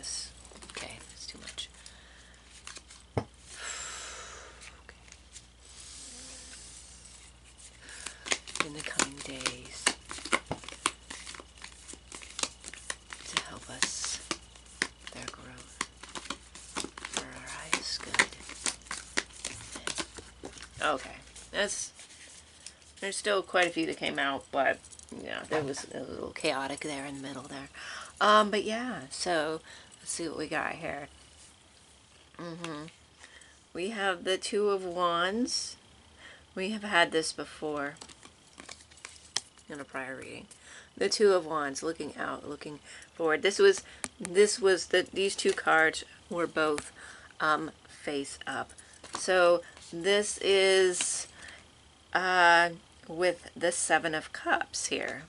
guess. Okay, that's too much. Okay. In the coming days, to help us with our growth, for our highest good. Okay, there's still quite a few that came out, but yeah, there was a little chaotic there in the middle there. But yeah, so let's see what we got here. We have the Two of Wands. We have had this before in a prior reading. The Two of Wands, looking out, looking forward. These two cards were both face up. So this is with the Seven of Cups here.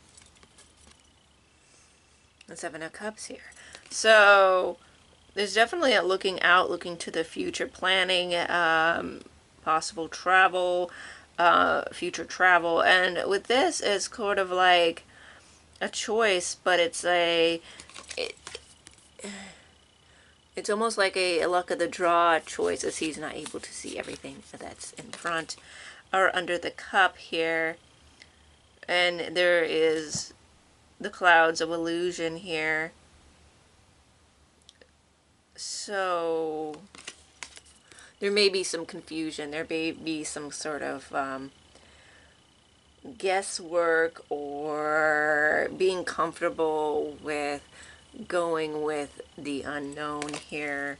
The Seven of Cups here. So there's definitely a looking out, looking to the future, planning possible travel, future travel. And with this, it's sort of like a choice, but it's almost like a luck of the draw choice, as he's not able to see everything that's in front or under the cup here. And there is the clouds of illusion here. So there may be some confusion. There may be some sort of guesswork, or being comfortable with going with the unknown here.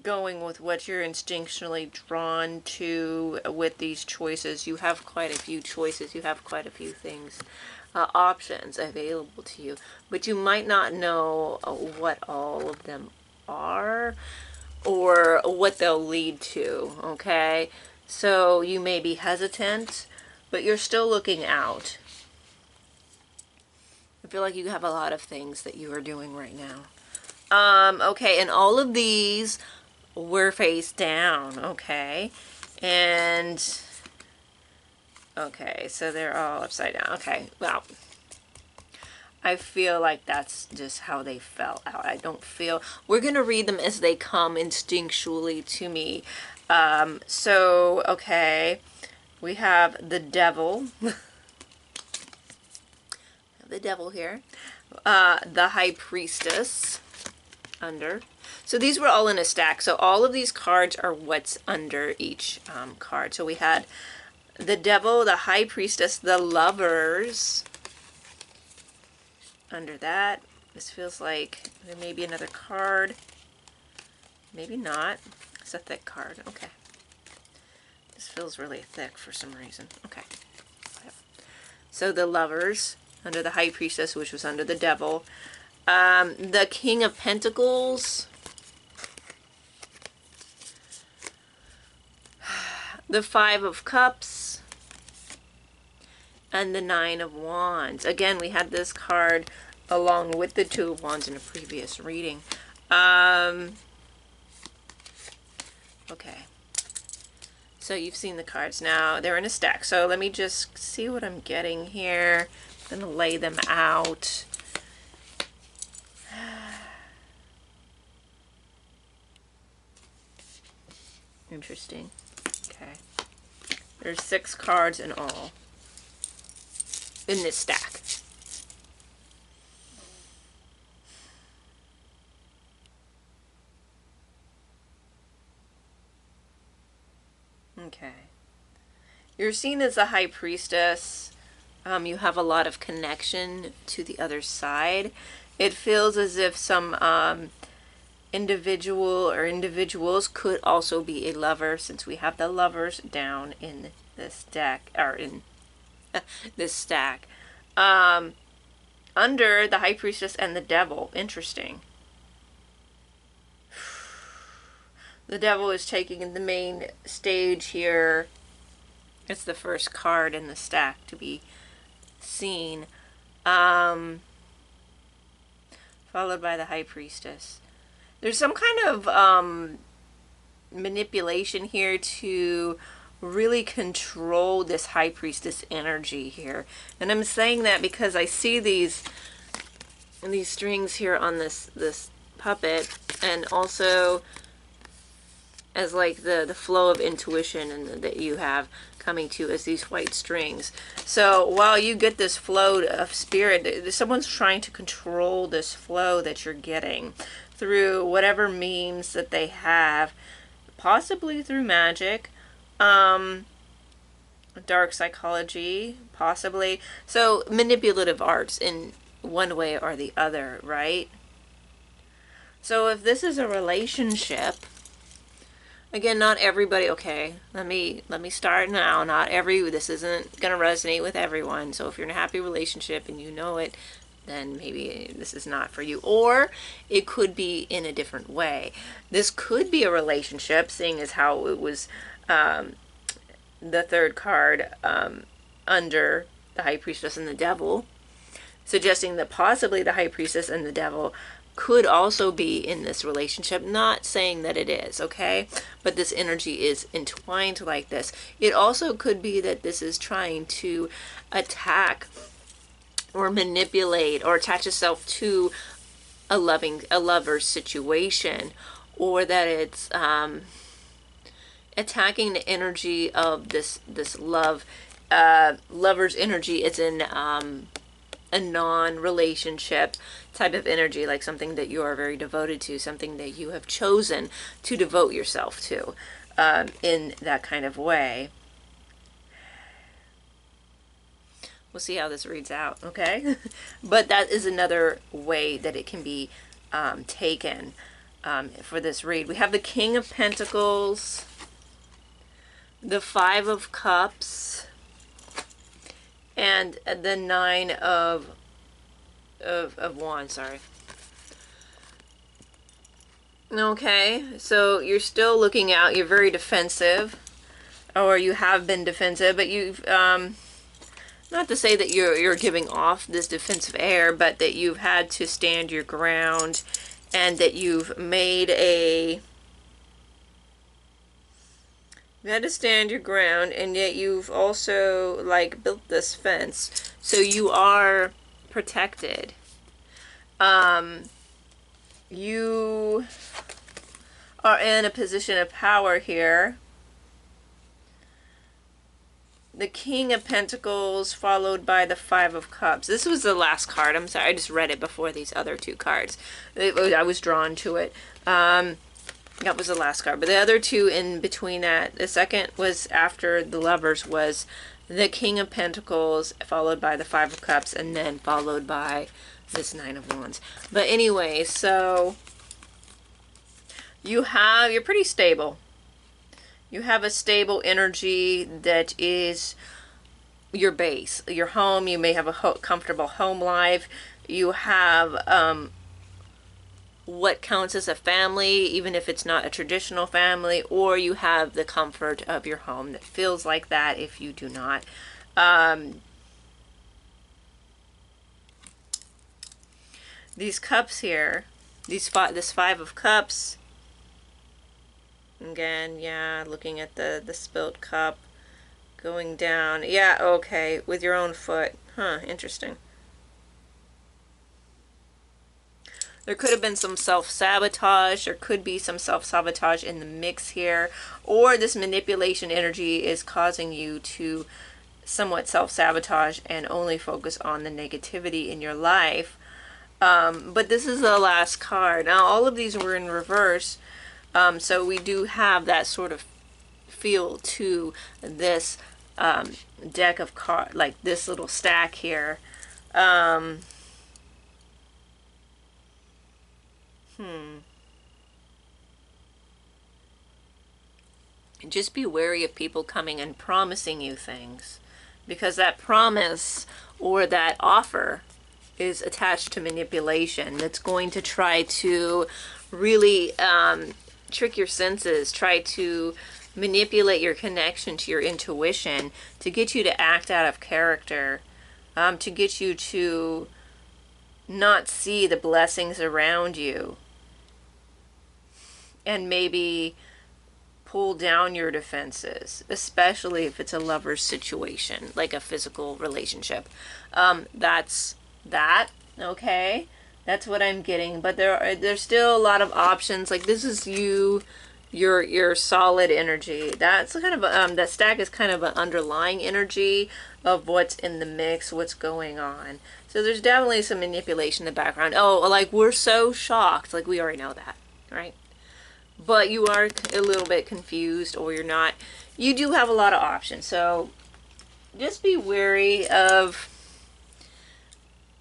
Going with what you're instinctually drawn to with these choices. You have quite a few choices. You have quite a few things, options available to you. But you might not know what all of them are or what they'll lead to, okay? So you may be hesitant, but you're still looking out. I feel like you have a lot of things that you are doing right now. Okay, and all of these were face down, okay? And, okay, so they're all upside down. Okay, well, I feel like that's just how they fell out. I don't feel... We're going to read them as they come instinctually to me. So, okay, we have the Devil. The Devil here. The High Priestess under. So these were all in a stack. So all of these cards are what's under each card. So we had the Devil, the High Priestess, the Lovers under that. This feels like there may be another card. Maybe not. It's a thick card. Okay. This feels really thick for some reason. Okay. So the Lovers under the High Priestess, which was under the Devil. The King of Pentacles. The Five of Cups. And the Nine of Wands. Again, we had this card along with the Two of Wands in a previous reading. Okay. So you've seen the cards. Now, they're in a stack. So let me just see what I'm getting here. I'm going to lay them out. Interesting. Okay. There's 6 cards in all in this stack. Okay. You're seen as a High Priestess. You have a lot of connection to the other side. It feels as if some individual or individuals could also be a lover, since we have the Lovers down in this deck, or in this stack. Under the High Priestess and the Devil. Interesting. The Devil is taking the main stage here. It's the first card in the stack to be seen. Followed by the High Priestess. There's some kind of manipulation here to really control this high priestess energy here. And I'm saying that because I see these strings here on this puppet, and also as like the flow of intuition and that you have coming to as these white strings. So while you get this flow of spirit, someone's trying to control this flow that you're getting through whatever means that they have, possibly through magic, dark psychology, possibly. So manipulative arts in one way or the other, right? So if this is a relationship, again, not everybody, okay, let me start now. This isn't going to resonate with everyone. So if you're in a happy relationship and you know it, then maybe this is not for you. Or it could be in a different way. This could be a relationship, seeing as how it was the third card under the High Priestess and the Devil, suggesting that possibly the High Priestess and the Devil could also be in this relationship. Not saying that it is, okay? But this energy is entwined like this. It also could be that this is trying to attack or manipulate or attach itself to a lover's situation, or that it's attacking the energy of this love. Lover's energy is in a non-relationship type of energy, like something that you are very devoted to, something that you have chosen to devote yourself to, in that kind of way. We'll see how this reads out, okay? But that is another way that it can be taken for this read. We have the King of Pentacles, the Five of Cups, and the Nine of Wands, sorry. Okay, so you're still looking out, you're very defensive, or you have been defensive, but you've, not to say that you're giving off this defensive air, but that you've had to stand your ground, and that you've made you had to stand your ground, and yet you've also like built this fence, so you are protected. You are in a position of power here. The King of Pentacles followed by the Five of Cups. This was the last card. I'm sorry, I just read it before these other two cards. I was drawn to it. That was the last card. But the other two in between that, the second was after the Lovers, was the King of Pentacles followed by the Five of Cups, and then followed by this Nine of Wands. But anyway, so you're pretty stable. You have a stable energy that is your base, your home. You may have a comfortable home life. You have what counts as a family, even if it's not a traditional family, or you have the comfort of your home that feels like that if you do not. These cups here, this Five of Cups, again, yeah, looking at the spilt cup going down. Yeah, okay, with your own foot. Huh, interesting. There could have been some self-sabotage. There could be some self-sabotage in the mix here. Or this manipulation energy is causing you to somewhat self-sabotage and only focus on the negativity in your life. But this is the last card. Now, all of these were in reverse. So we do have that sort of feel to this deck of cards, like this little stack here. Just be wary of people coming and promising you things, because that promise or that offer is attached to manipulation that's going to try to really trick your senses, try to manipulate your connection to your intuition, to get you to act out of character, to get you to not see the blessings around you, and maybe pull down your defenses, especially if it's a lover's situation, like a physical relationship. That's that, okay? That's what I'm getting. But there's still a lot of options. Like, this is you, your solid energy. That's kind of that stack is kind of an underlying energy of what's in the mix, what's going on. So there's definitely some manipulation in the background. Oh, like, we're so shocked. Like, we already know that, right? But you are a little bit confused, or you're not. You do have a lot of options. So just be wary of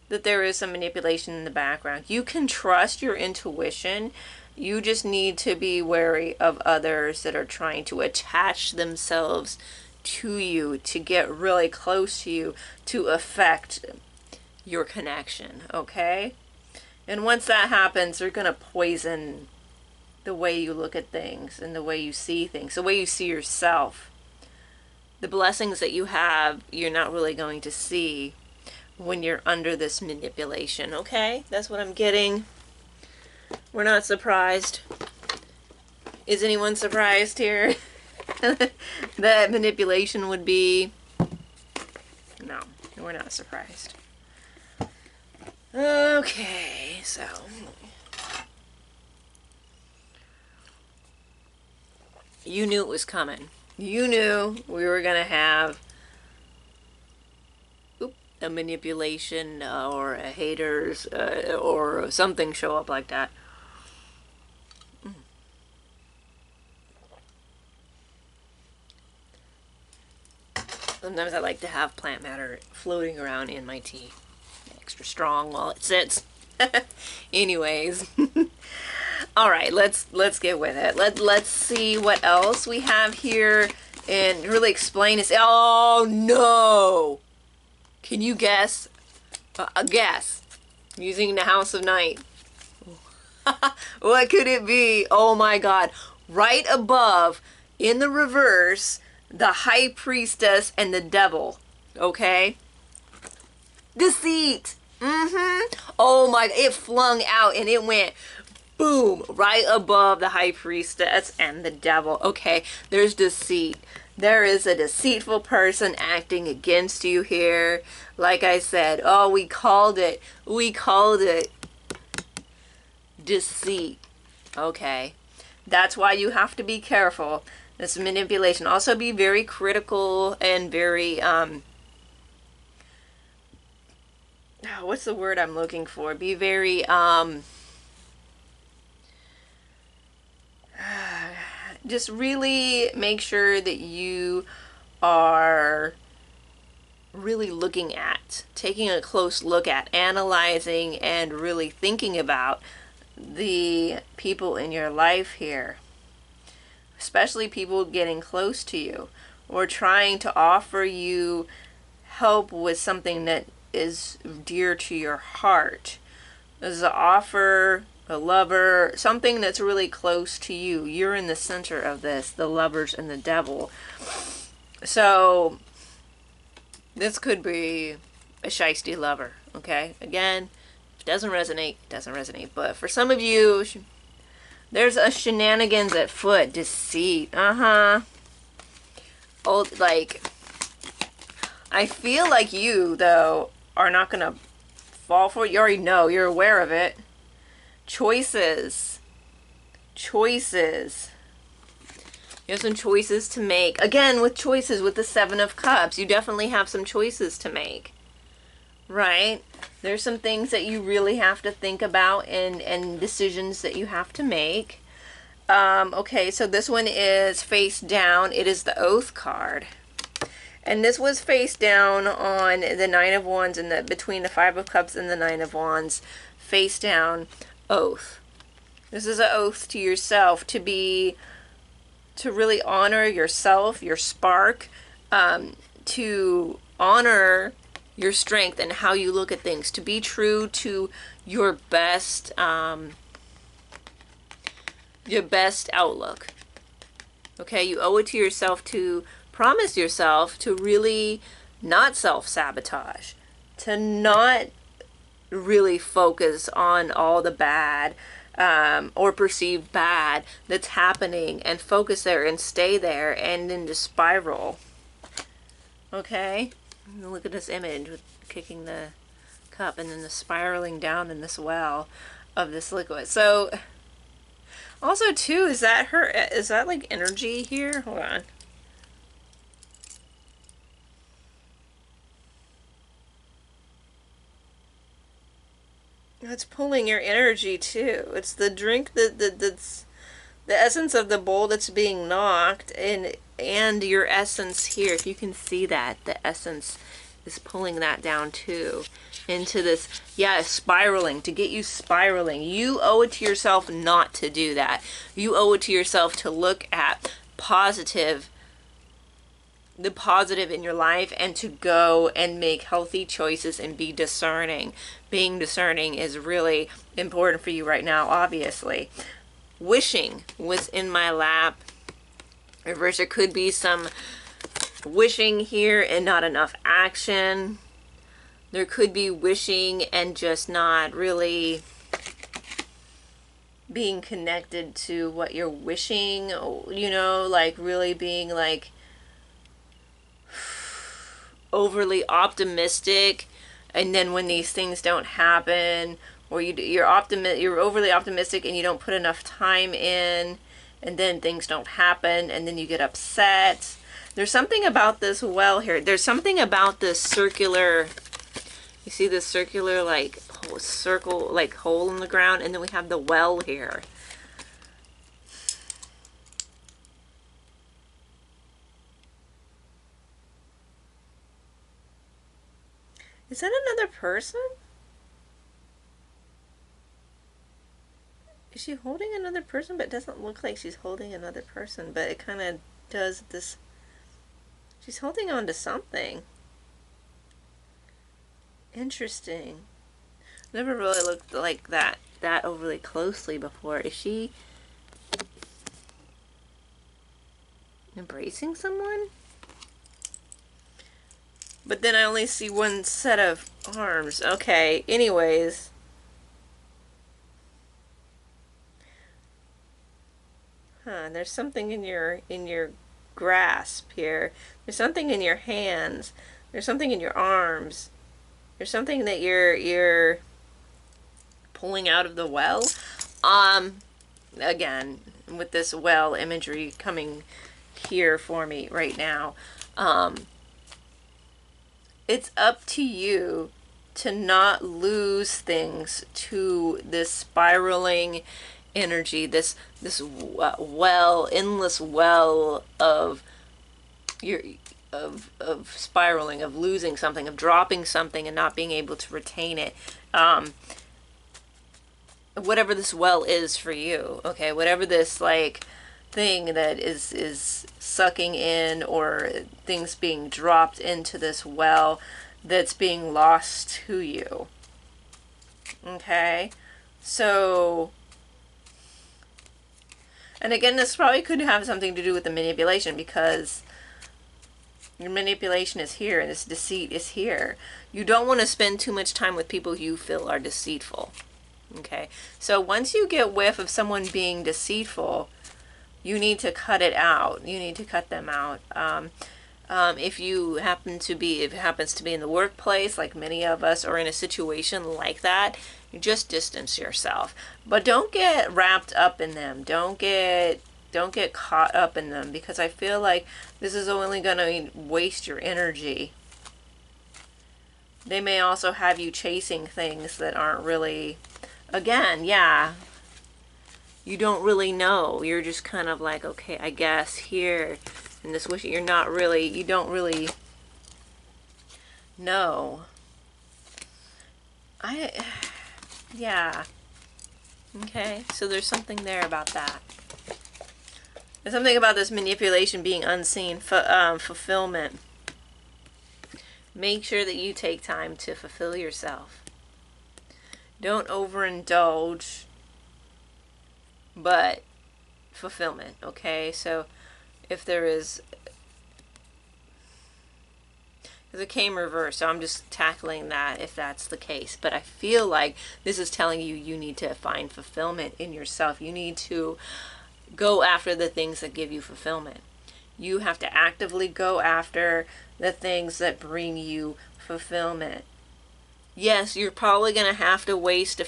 that there is some manipulation in the background. You can trust your intuition. You just need to be wary of others that are trying to attach themselves to you, to get really close to you, to affect your connection, okay? And once that happens, they're going to poison the way you look at things and the way you see things, the way you see yourself. The blessings that you have, you're not really going to see when you're under this manipulation, okay? That's what I'm getting. We're not surprised. Is anyone surprised here that manipulation would be? No, we're not surprised. Okay, so you knew it was coming. You knew we were going to have a manipulation or a haters or something show up like that. Sometimes I like to have plant matter floating around in my tea. Extra strong while it sits. Anyways. All right, let's get with it. Let's see what else we have here and really explain this. Oh no! Can you guess? Guess. Using the House of Night. What could it be? Oh my God! Right above, in the reverse, the High Priestess and the Devil. Okay. Deceit. Oh my! It flung out and it went. Boom, right above the High Priestess and the Devil. Okay, there's deceit. There is a deceitful person acting against you here. Like I said, oh, we called it. We called it deceit. Okay, that's why you have to be careful. This manipulation. Also be very critical and very, what's the word I'm looking for? Be very, just really make sure that you are really looking at, taking a close look at, analyzing, and really thinking about the people in your life here. Especially people getting close to you or trying to offer you help with something that is dear to your heart. There's an offer, a lover, something that's really close to you. You're in the center of this, the Lovers and the Devil. So this could be a shiesty lover, okay? Again, if it doesn't resonate, it doesn't resonate. But for some of you, there's a shenanigans at foot, deceit. Oh, like, I feel like you, though, are not going to fall for it. You already know, you're aware of it. Choices. Choices. You have some choices to make. Again, with choices, with the Seven of Cups, you definitely have some choices to make. Right? There's some things that you really have to think about and decisions that you have to make. Okay, so this one is face down. It is the Oath card. And this was face down on the Nine of Wands and between the Five of Cups and the Nine of Wands. Face down. Oath. This is an oath to yourself to really honor yourself, your spark, to honor your strength and how you look at things, to be true to your best outlook. Okay, you owe it to yourself to promise yourself to really not self-sabotage, to not really focus on all the bad, or perceived bad that's happening, and focus there and stay there and then just spiral. Okay? Look at this image with kicking the cup and then the spiraling down in this well of this liquid. So also too, is that like energy here? Hold on. It's pulling your energy too. It's the drink that's the essence of the bowl that's being knocked, and your essence here. If you can see that, the essence is pulling that down too into this, yeah, spiraling, to get you spiraling. You owe it to yourself not to do that. You owe it to yourself to look at the positive in your life, and to go and make healthy choices and be discerning. Being discerning is really important for you right now, obviously. Wishing was in my lap. Reverse, there could be some wishing here and not enough action. There could be wishing and just not really being connected to what you're wishing, you know, like really being like overly optimistic, and then when these things don't happen, or you're overly optimistic and you don't put enough time in, and then things don't happen, and then you get upset. There's something about this well here. There's something about this circular, you see this circular like circle, like hole in the ground, and then we have the well here. Is that another person? Is she holding another person? But it doesn't look like she's holding another person, but it kind of does this. She's holding on to something. Interesting. Never really looked like that overly closely before. Is she embracing someone? But then I only see one set of arms. Okay, anyways. There's something in your grasp here. There's something in your hands. There's something in your arms. There's something that you're pulling out of the well. Again, with this well imagery coming here for me right now. It's up to you to not lose things to this spiraling energy, this well, endless well of spiraling, of losing something, of dropping something and not being able to retain it. Whatever this well is for you, okay, whatever this like thing that is sucking in, or things being dropped into this well that's being lost to you. Okay, so, and again, this probably could have something to do with the manipulation, because your manipulation is here and this deceit is here. You don't want to spend too much time with people you feel are deceitful. Okay, so once you get whiff of someone being deceitful, you need to cut it out. You need to cut them out. If it happens to be in the workplace, like many of us, or in a situation like that, you just distance yourself. But don't get wrapped up in them. Don't get caught up in them, because I feel like this is only going to waste your energy. They may also have you chasing things that aren't really, again, yeah, you don't really know. You're just kind of like, okay, I guess here in this wish, you don't really know. Yeah. Okay, so there's something there about that. There's something about this manipulation being unseen, fulfillment. Make sure that you take time to fulfill yourself. Don't overindulge, but fulfillment, okay? So if there is, because because it came reversed. So I'm just tackling that if that's the case. But I feel like this is telling you you need to find fulfillment in yourself. You need to go after the things that give you fulfillment. You have to actively go after the things that bring you fulfillment. Yes, you're probably going to have to waste,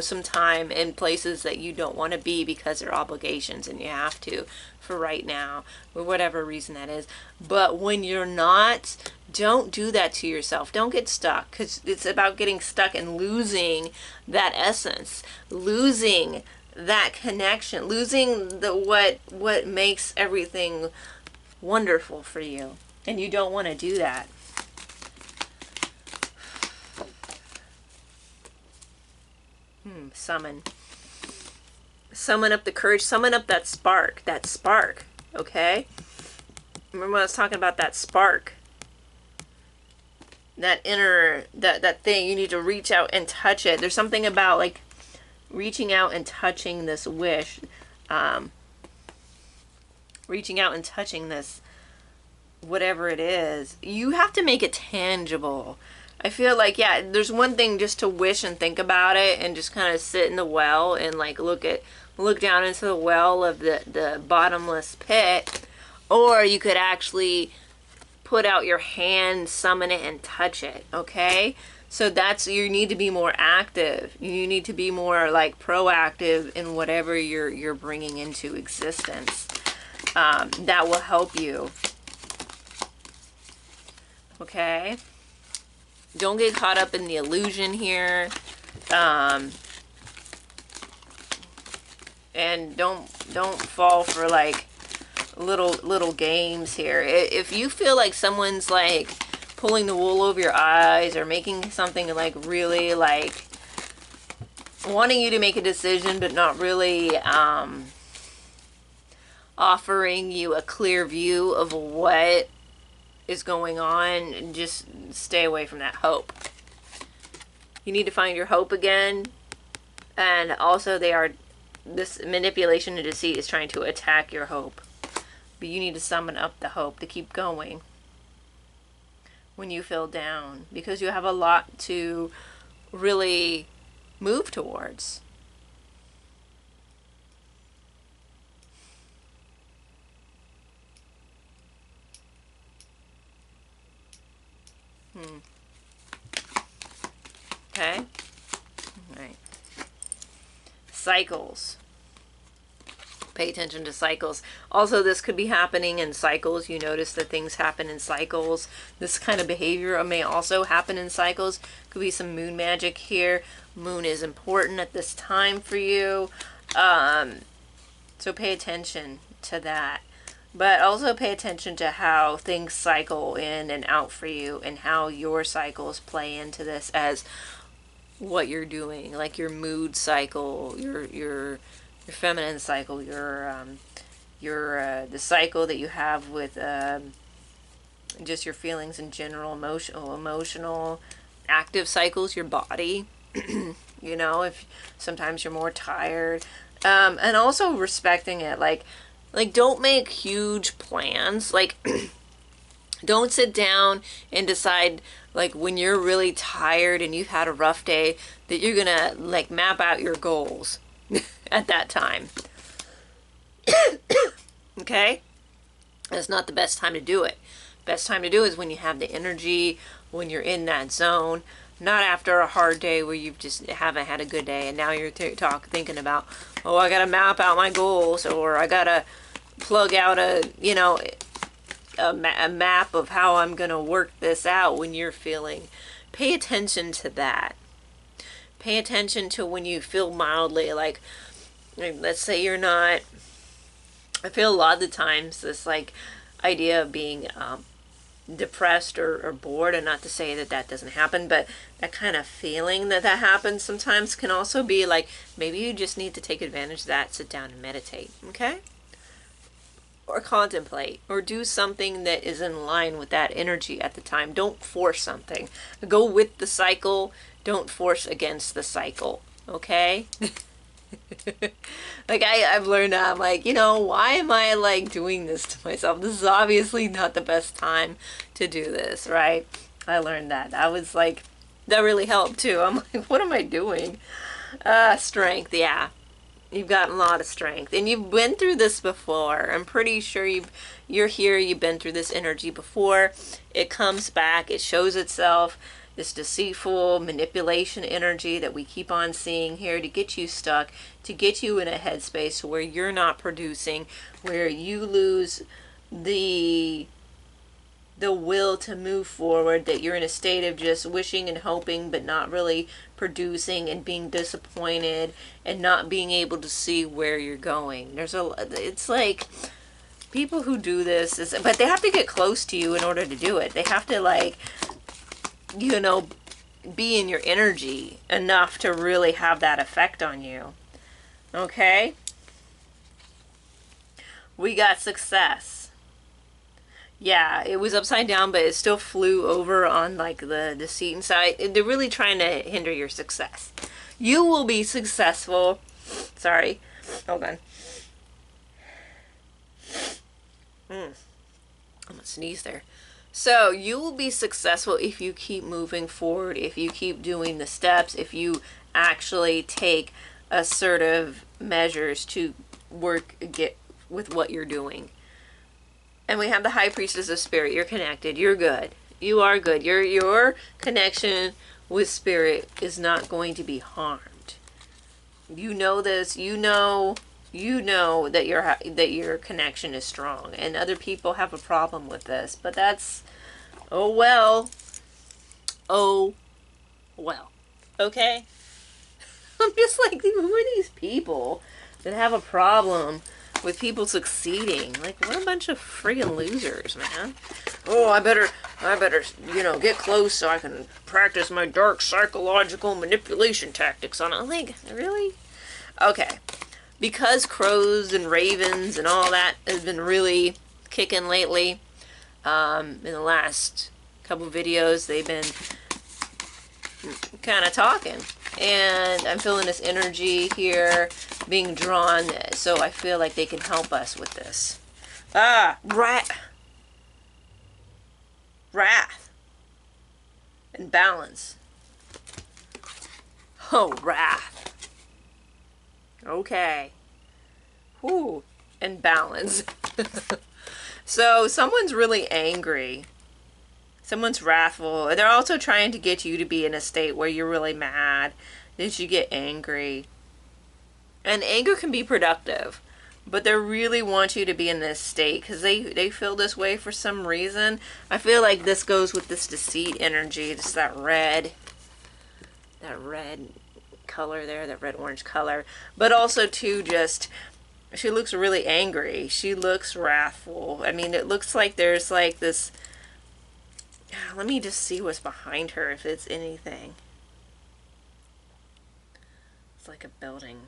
some time in places that you don't want to be because they're obligations and you have to for right now, for whatever reason that is. But when you're not, don't do that to yourself. Don't get stuck, because it's about getting stuck and losing that essence, losing that connection, losing the what makes everything wonderful for you. And you don't want to do that. Summon up the courage, summon up that spark, okay? Remember when I was talking about that spark, that inner, that thing, you need to reach out and touch it. There's something about like reaching out and touching this wish, reaching out and touching this, whatever it is. You have to make it tangible. I feel like, yeah, there's one thing just to wish and think about it and just kind of sit in the well and like look down into the well of the bottomless pit. Or you could actually put out your hand, summon it, and touch it, okay? So you need to be more active. You need to be more like proactive in whatever you're bringing into existence. That will help you. Okay? Don't get caught up in the illusion here. And don't fall for like little games here. If you feel like someone's like pulling the wool over your eyes or making something like really like wanting you to make a decision but not really offering you a clear view of what is going on, just stay away from that hope. You need to find your hope again. And also this manipulation and deceit is trying to attack your hope. But you need to summon up the hope to keep going when you feel down, because you have a lot to really move towards. Okay. All right. Cycles. Pay attention to cycles. Also, this could be happening in cycles. You notice that things happen in cycles. This kind of behavior may also happen in cycles. Could be some moon magic here. Moon is important at this time for you. So pay attention to that. But also pay attention to how things cycle in and out for you and how your cycles play into this as what you're doing. Like your mood cycle, your feminine cycle, the cycle that you have with just your feelings in general, emotional, active cycles, your body. If sometimes you're more tired. And also respecting it, like don't make huge plans. Like don't sit down and decide like when you're really tired and you've had a rough day that you're gonna like map out your goals at that time. Okay? That's not the best time to do it. Best time to do is when you have the energy, when you're in that zone. Not after a hard day where you just haven't had a good day and now you're thinking about, oh, I gotta map out my goals, or I gotta plug out a map of how I'm gonna work this out. When you're feeling, pay attention to that. Pay attention to when you feel mildly like let's say you're not, I feel a lot of the times this like idea of being depressed or bored, and not to say that doesn't happen, but that kind of feeling that happens sometimes can also be like maybe you just need to take advantage of that, sit down and meditate, okay? Or contemplate, or do something that is in line with that energy at the time. Don't force something. Go with the cycle. Don't force against the cycle, okay? Like I've learned that. I'm like, you know, why am I like doing this to myself? This is obviously not the best time to do this, right? I learned that. I was like, that really helped too. I'm like, what am I doing? Strength, yeah. You've got a lot of strength, and you've been through this before. I'm pretty sure you're here. You've been through this energy before. It comes back. It shows itself. This deceitful manipulation energy that we keep on seeing here to get you stuck, to get you in a headspace where you're not producing, where you lose the will to move forward, that you're in a state of just wishing and hoping but not really producing, and being disappointed and not being able to see where you're going. It's like people who do this but they have to get close to you in order to do it. They have to, like, you know, be in your energy enough to really have that effect on you. Okay? We got success. Yeah, it was upside down, but it still flew over on like the deceit side. They're really trying to hinder your success. You will be successful. Sorry. Hold on. I'm gonna sneeze there. So you will be successful if you keep moving forward, if you keep doing the steps, if you actually take assertive measures to get with what you're doing. And we have the High Priestess of Spirit. You're connected. You're good. You are good. Your connection with Spirit is not going to be harmed. You know this. You know that your connection is strong. And other people have a problem with this. But that's, oh well. Oh well. Okay? I'm just like, who are these people that have a problem with people succeeding? Like, what a bunch of friggin' losers, man. Oh, I better, you know, get close so I can practice my dark psychological manipulation tactics on it. I'm like, really? Okay. Because crows and ravens and all that has been really kicking lately, in the last couple videos, they've been kind of talking. And I'm feeling this energy here being drawn, so I feel like they can help us with this. Wrath. And balance. Oh, wrath. Okay. Whew. And balance. So someone's really angry. Someone's wrathful. And they're also trying to get you to be in a state where you're really mad, that you get angry. And anger can be productive, but they really want you to be in this state because they feel this way for some reason. I feel like this goes with this deceit energy. Just that red color there, that red-orange color. But also, too, just, she looks really angry. She looks wrathful. I mean, it looks like there's like this... Let me just see what's behind her, if it's anything. It's like a building.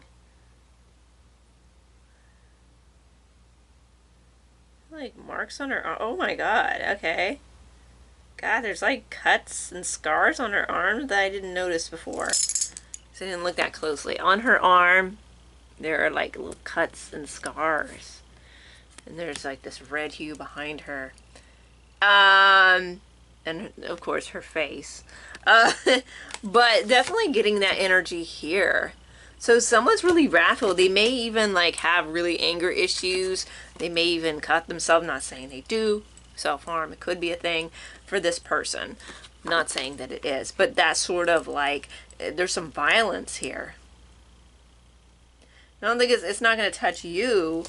Like marks on her arm. Oh my god, okay. God, there's like cuts and scars on her arm that I didn't notice before. So I didn't look that closely. On her arm, there are like little cuts and scars. And there's like this red hue behind her. And of course her face. But definitely getting that energy here. So someone's really wrathful. They may even like have really anger issues. They may even cut themselves. Not saying they do. Self-harm, it could be a thing for this person. Not saying that it is. But that's sort of like, there's some violence here. I don't think it's not going to touch you.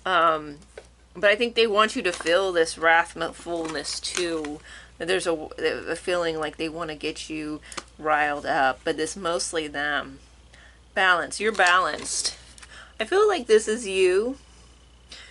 But I think they want you to feel this wrathfulness too. There's a feeling like they want to get you riled up. But it's mostly them. Balance. You're balanced. I feel like this is you.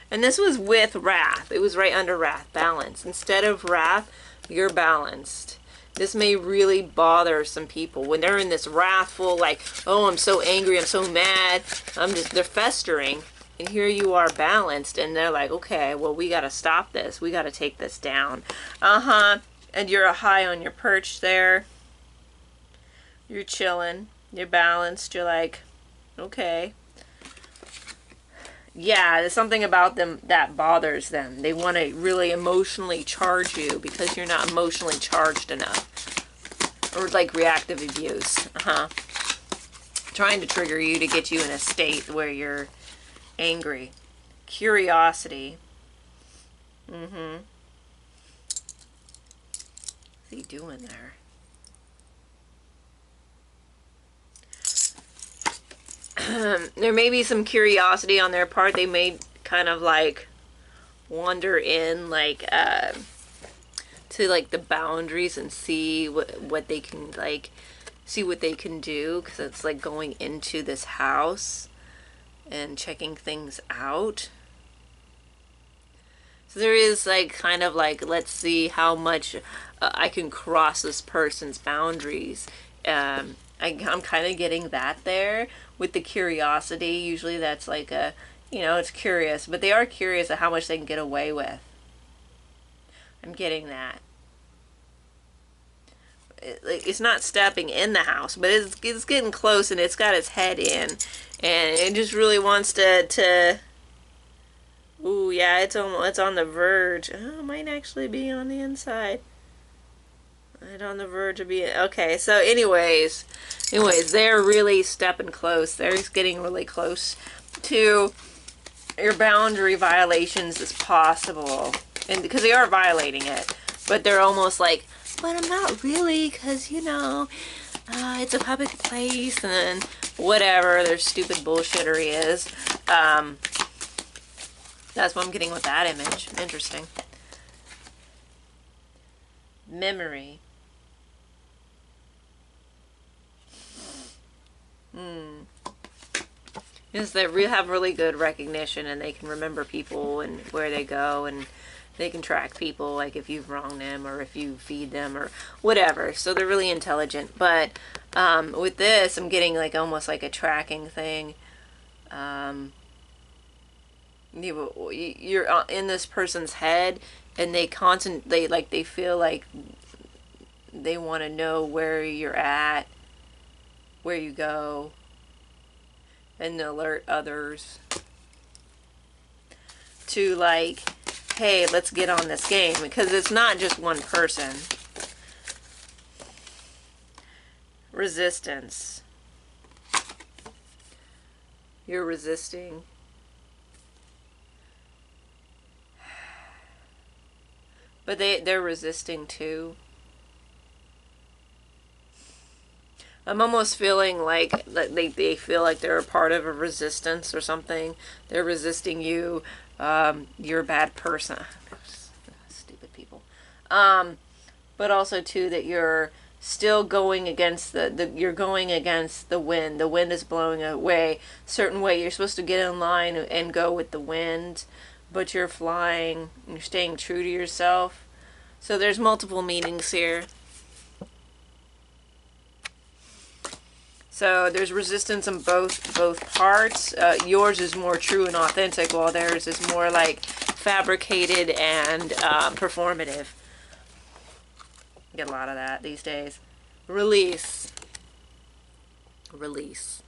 And this was with wrath. It was right under wrath. Balance. Instead of wrath, you're balanced. This may really bother some people. When they're in this wrathful, like, oh, I'm so angry, I'm so mad. They're festering. And here you are balanced. And they're like, okay, well, we got to stop this. We got to take this down. And you're high on your perch there. You're chilling. You're balanced. You're like, Okay. Yeah, there's something about them that bothers them. They want to really emotionally charge you because you're not emotionally charged enough. Or like reactive abuse. Trying to trigger you to get you in a state where you're angry. Curiosity. What's he doing there? There may be some curiosity on their part. They may kind of like wander in like to like the boundaries and see what they can like see what they can do, because it's like going into this house and checking things out. So there is like kind of like, let's see how much I can cross this person's boundaries. I'm kind of getting that there with the curiosity. Usually that's like a, it's curious, but they are curious at how much they can get away with. I'm getting that. It's not stepping in the house, but it's getting close, and it's got its head in, and it just really wants to ooh, yeah, it's on the verge. Oh, it might actually be on the inside. Right on the verge of being okay. So anyways, they're really stepping close. They're getting really close to your boundary violations as possible, and because they are violating it, but they're almost like, but I'm not really, because it's a public place, and then whatever their stupid bullshittery is. That's what I'm getting with that image. Interesting. Memory. Is they have really good recognition, and they can remember people and where they go, and they can track people, like if you've wronged them or if you feed them or whatever. So they're really intelligent. But with this, I'm getting like almost like a tracking thing. You're in this person's head, and they feel like they want to know where you're at, where you go, and alert others to like, hey, let's get on this game, because it's not just one person. Resistance. You're resisting. But they're resisting too. I'm almost feeling like they feel like they're a part of a resistance or something. They're resisting you. You're a bad person. Stupid people. But also too that you're still going against you're going against the wind. The wind is blowing away a certain way. You're supposed to get in line and go with the wind, but you're flying. You're staying true to yourself. So there's multiple meanings here. So there's resistance on both parts. Yours is more true and authentic, while theirs is more like fabricated and performative. Get a lot of that these days. Release. Release.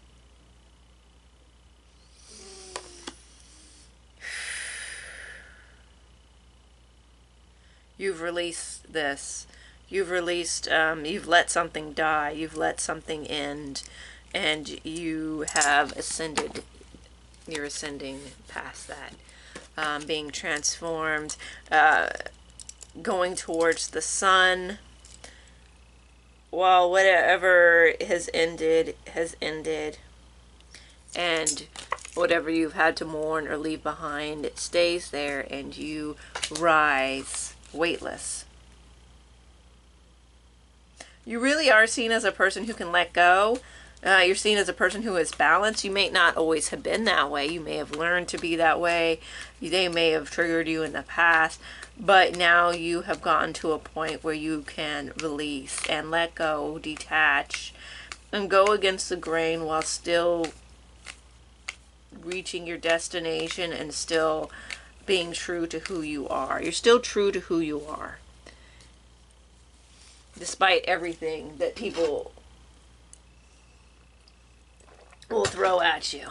You've released this. You've released, you've let something die. You've let something end. And you have ascended. You're ascending past that. Being transformed. Going towards the sun. While whatever has ended, has ended. And whatever you've had to mourn or leave behind, it stays there, and you rise weightless. You really are seen as a person who can let go. You're seen as a person who is balanced. You may not always have been that way. You may have learned to be that way. They may have triggered you in the past. But now you have gotten to a point where you can release and let go, detach, and go against the grain while still reaching your destination and still being true to who you are. You're still true to who you are, despite everything that people will throw at you,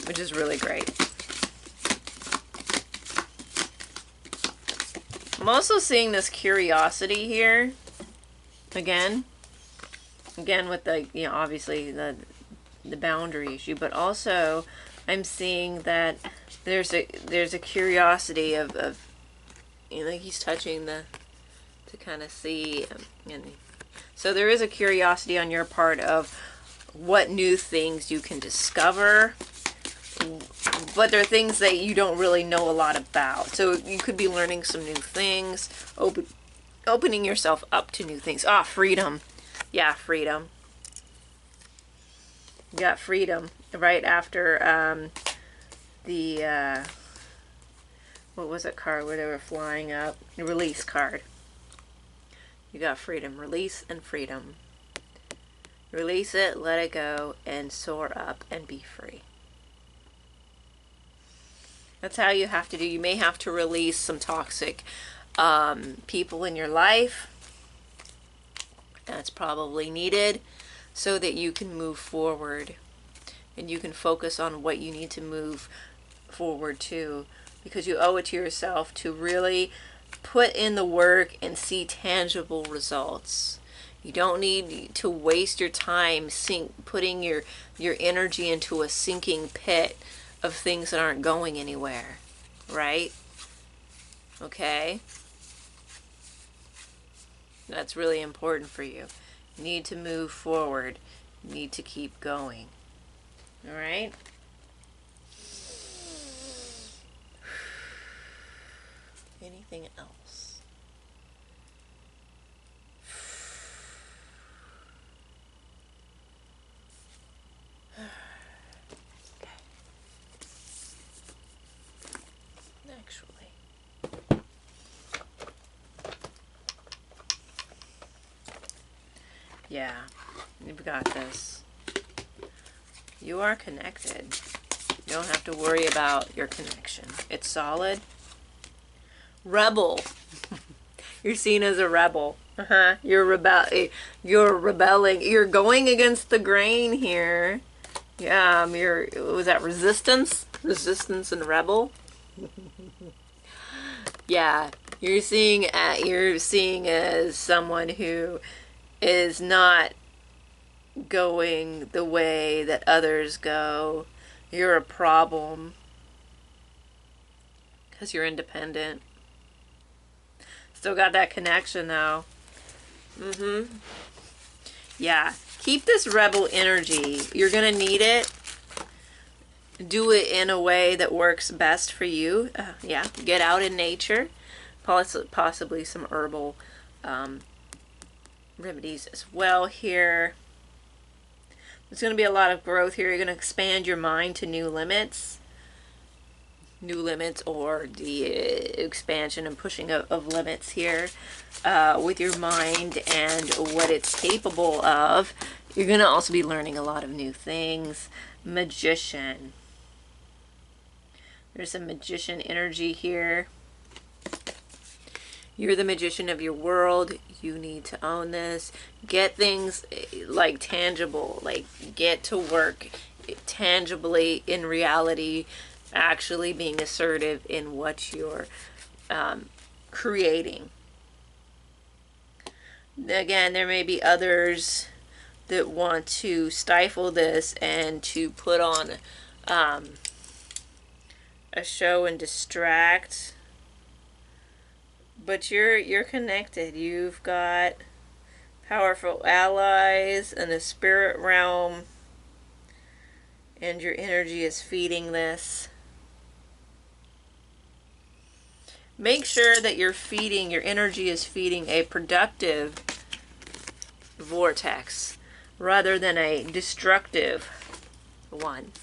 which is really great. I'm also seeing this curiosity here again with the, you know, obviously the boundary issue, but also I'm seeing that there's a curiosity of you know, like he's touching the, to kind of see, and so there is a curiosity on your part of what new things you can discover, but there are things that you don't really know a lot about. So you could be learning some new things, opening yourself up to new things. Ah, freedom. Yeah, freedom. You got freedom right after the what was it card where they were flying up? The release card. You got freedom, release, and freedom. Release it, let it go, and soar up and be free. That's how you have to do. You may have to release some toxic people in your life. That's probably needed so that you can move forward and you can focus on what you need to move forward to, because you owe it to yourself to really put in the work and see tangible results. You don't need to waste your time putting your energy into a sinking pit of things that aren't going anywhere, right? Okay? That's really important for you. You need to move forward. You need to keep going. All right? Anything else? Okay. Actually, yeah, you've got this. You are connected. You don't have to worry about your connection. It's solid. Rebel. You're seen as a rebel. You're rebelling. You're going against the grain here. Yeah, was that resistance? Resistance and rebel? Yeah, you're seeing as someone who is not going the way that others go. You're a problem because you're independent. Still got that connection though. Yeah, keep this rebel energy. You're gonna need it. Do it in a way that works best for you. Yeah, get out in nature. Possibly some herbal remedies as well here. There's going to be a lot of growth here. You're going to expand your mind to new limits. New limits, or the expansion and pushing of limits here with your mind and what it's capable of. You're going to also be learning a lot of new things. Magician. There's some magician energy here. You're the magician of your world. You need to own this. Get things like tangible, like get to work tangibly in reality, actually being assertive in what you're creating. Again, there may be others that want to stifle this and to put on a show and distract. But you're connected. You've got powerful allies in the spirit realm, and your energy is feeding this. Make sure that your energy is feeding a productive vortex rather than a destructive one.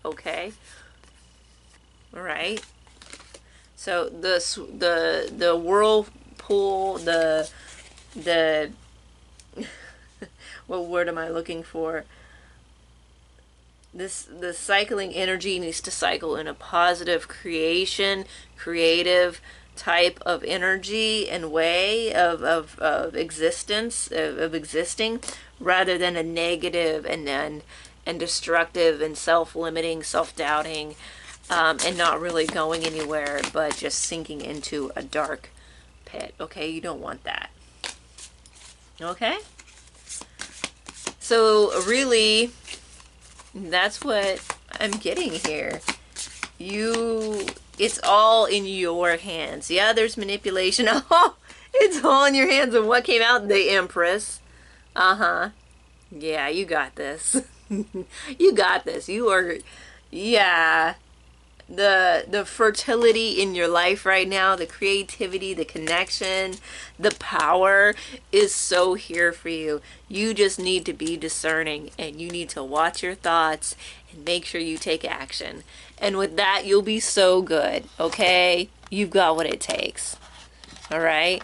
Okay? All right? So the whirlpool, the what word am I looking for? The cycling energy needs to cycle in a positive creative type of energy and way of existence, of existing, rather than a negative and destructive and self-limiting, self-doubting, and not really going anywhere, but just sinking into a dark pit. Okay, you don't want that. Okay, so really, that's what I'm getting here. It's all in your hands. Yeah, there's manipulation. Oh, it's all in your hands. And what came out? The Empress. Uh-huh. Yeah, you got this. You got this. You are, yeah. The fertility in your life right now, the creativity, the connection, the power is so here for you. You just need to be discerning, and you need to watch your thoughts and make sure you take action. And with that, you'll be so good, okay? You've got what it takes. All right?